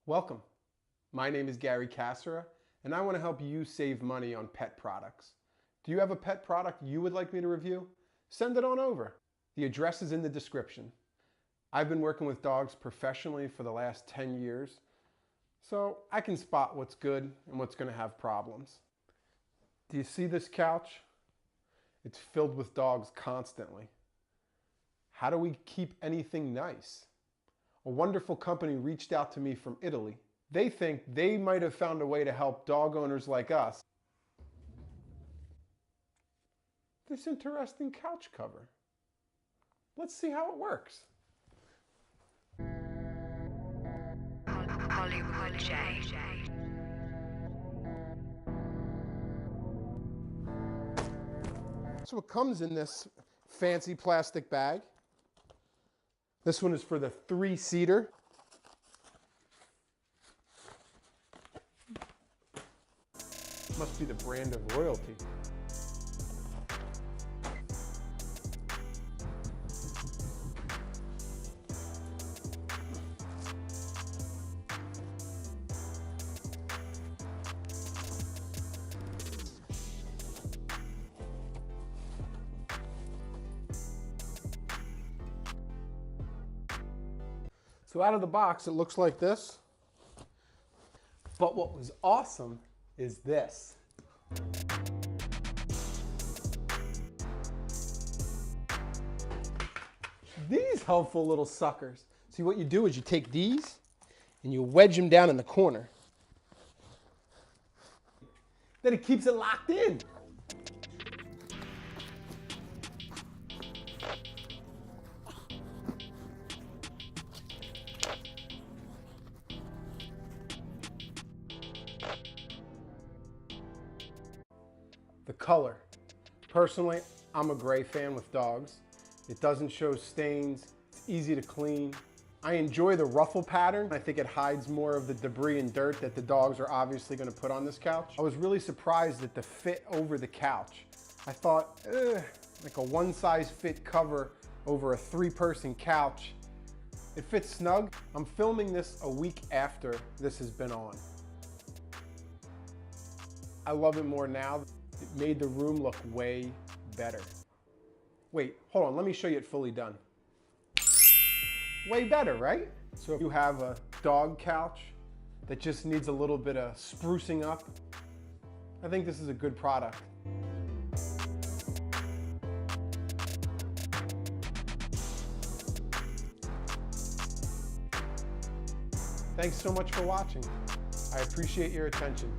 Welcome. My name is Gary Cassera, and I want to help you save money on pet products. Do you have a pet product you would like me to review? Send it on over. The address is in the description. I've been working with dogs professionally for the last 10 years, so I can spot what's good and what's going to have problems. Do you see this couch? It's filled with dogs constantly. How do we keep anything nice? A wonderful company reached out to me from Italy. They think they might have found a way to help dog owners like us. This interesting couch cover. Let's see how it works. Hollywood J. So it comes in this fancy plastic bag. This one is for the 3-seater. Must be the brand of royalty. So out of the box, it looks like this. But what was awesome is this. These helpful little suckers. See, what you do is you take these and you wedge them down in the corner. Then it keeps it locked in. The color. Personally, I'm a gray fan with dogs. It doesn't show stains, it's easy to clean. I enjoy the ruffle pattern. I think it hides more of the debris and dirt that the dogs are obviously going to put on this couch. I was really surprised at the fit over the couch. I thought, like a one-size-fit cover over a 3-person couch. It fits snug. I'm filming this a week after this has been on. I love it more now. It made the room look way better. Wait, hold on, let me show you it fully done. Way better, right? So if you have a dog couch that just needs a little bit of sprucing up, I think this is a good product. Thanks so much for watching. I appreciate your attention.